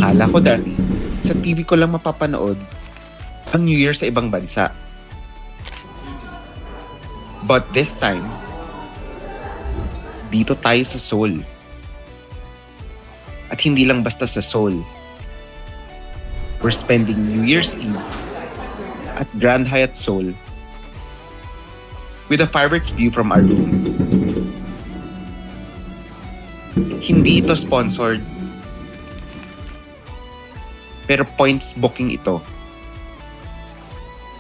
Akala ko dati, sa TV ko lang mapapanood ang New Year sa ibang bansa. But this time, dito tayo sa Seoul. At hindi lang basta sa Seoul. We're spending New Year's Eve at Grand Hyatt Seoul with a fireworks view from our room. Hindi ito sponsored, pero points booking ito.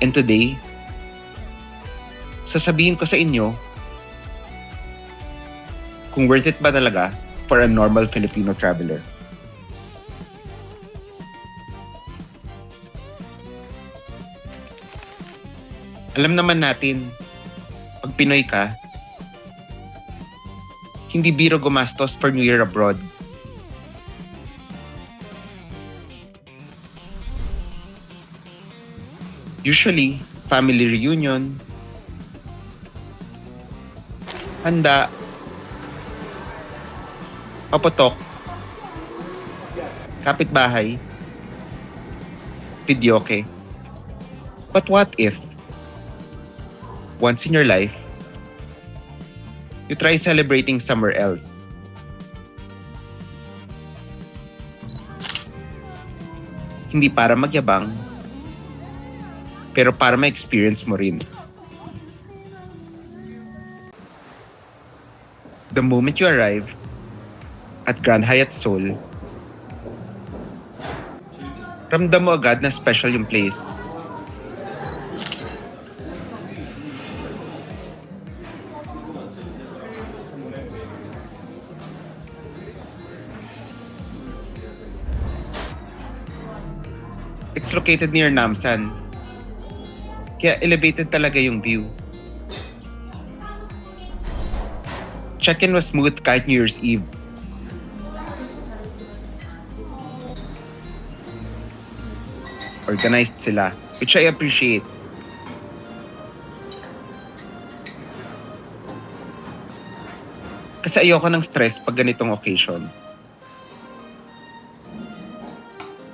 And today, sasabihin ko sa inyo kung worth it ba talaga for a normal Filipino traveler. Alam naman natin, pag Pinoy ka, hindi biro gumastos for New Year abroad. Usually, family reunion, handa, paputok, kapitbahay, videoke. But what if, once in your life, you try celebrating somewhere else? Hindi para magyabang, pero para ma-experience mo rin. The moment you arrive at Grand Hyatt Seoul, ramdam mo agad na special yung place. It's located near Namsan, kaya elevated talaga yung view. Check-in was smooth kahit New Year's Eve. Organized sila, which I appreciate. Kasi ayoko ng stress pag ganitong occasion.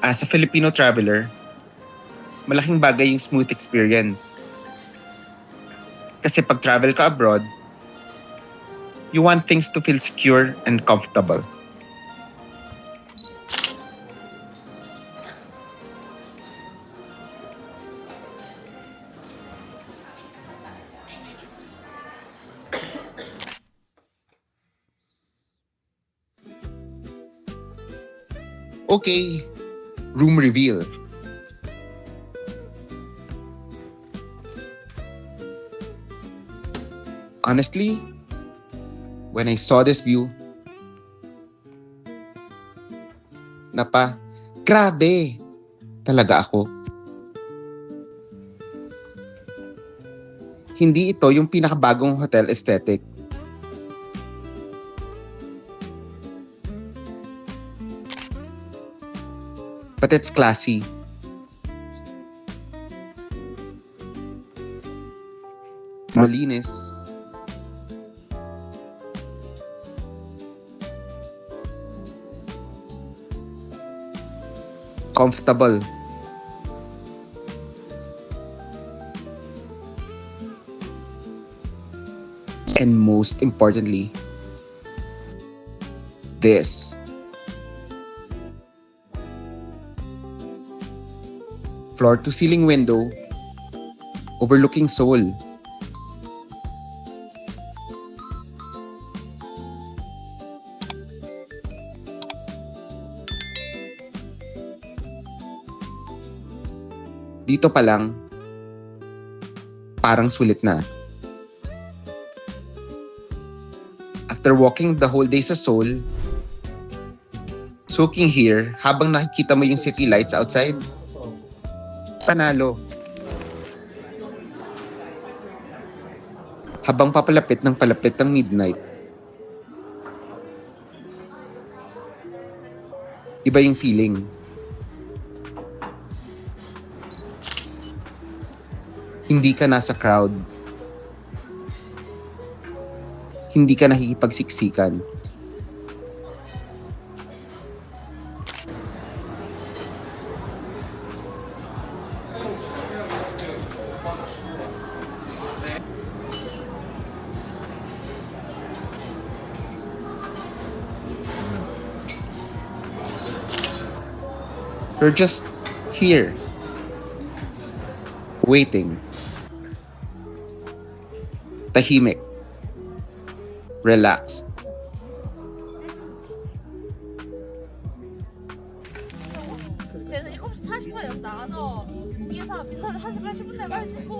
As a Filipino traveler, malaking bagay yung smooth experience. Kasi pag travel ka abroad, you want things to feel secure and comfortable. Okay, room reveal. Honestly, when I saw this view, grabe talaga ako. Hindi ito yung pinakabagong hotel aesthetic. But it's classy. Malinis. Comfortable. And most importantly, this. Floor-to-ceiling window overlooking Seoul. Dito pa lang, parang sulit na. After walking the whole day sa Seoul, soaking here habang nakikita mo yung city lights outside, panalo. Habang papalapit ng midnight, iba yung feeling. Hindi ka nasa crowd. Hindi ka nakikipagsiksikan. You're just here, waiting, tahimik, relaxed. 그래서 7시 40분에 여기 나가서 위에서 민서를 1시 80분에 빨리 찍고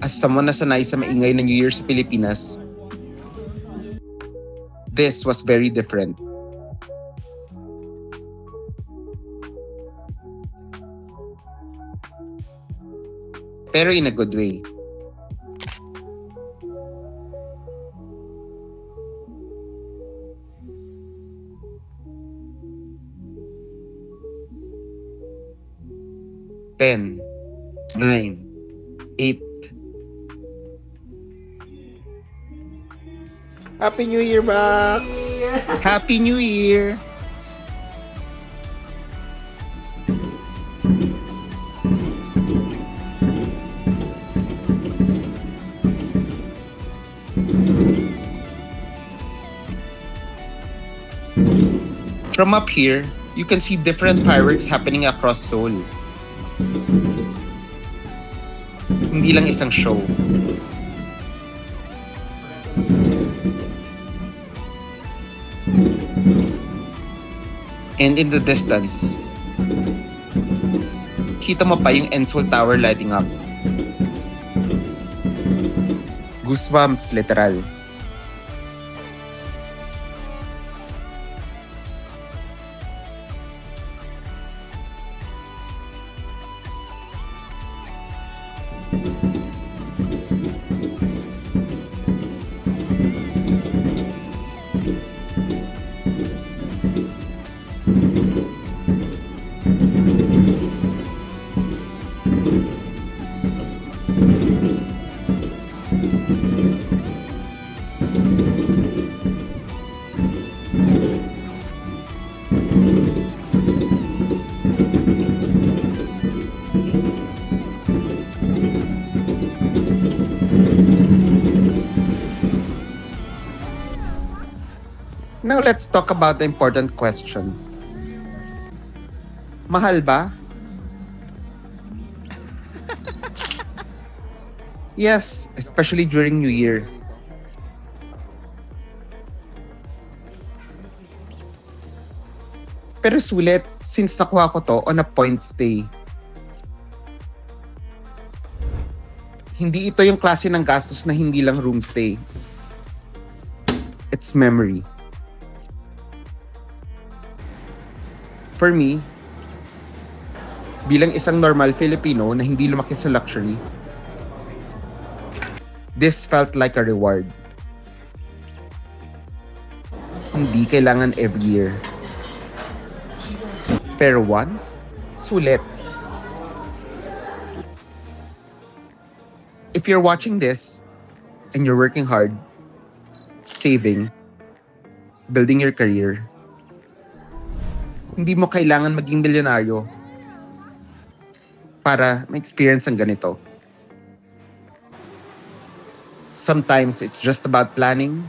As someone na sanay sa maingay na New Year sa Pilipinas, this was very different. Pero in a good way. Ten, 9, 8. Happy New Year, Max! Happy New Year! From up here, you can see different fireworks happening across Seoul. Hindi lang isang show. And in the distance, kita mo pa yung Enseoul Tower lighting up. Goosebumps, literal. Now let's talk about the important question. Mahal ba? Yes, especially during New Year. Pero sulit since nakuha ko to on a point stay. Hindi ito yung klase ng gastos na hindi lang room stay. It's memory. For me, bilang isang normal Filipino na hindi lumaki sa luxury, this felt like a reward. Hindi kailangan every year. Pero once, sulit. If you're watching this and you're working hard, saving, building your career, hindi mo kailangan maging milyonaryo para ma-experience ang ganito. Sometimes it's just about planning,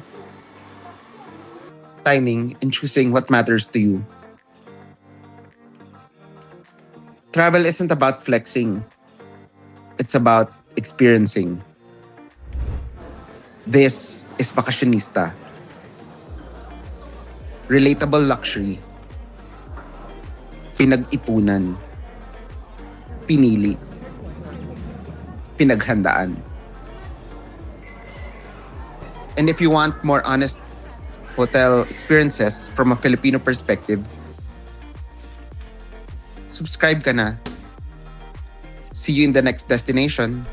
timing, and choosing what matters to you. Travel isn't about flexing. It's about experiencing. This is Bakasyonista. Relatable luxury. Pinag-ipunan. Pinili. Pinaghandaan. And if you want more honest hotel experiences from a Filipino perspective, subscribe ka na. See you in the next destination.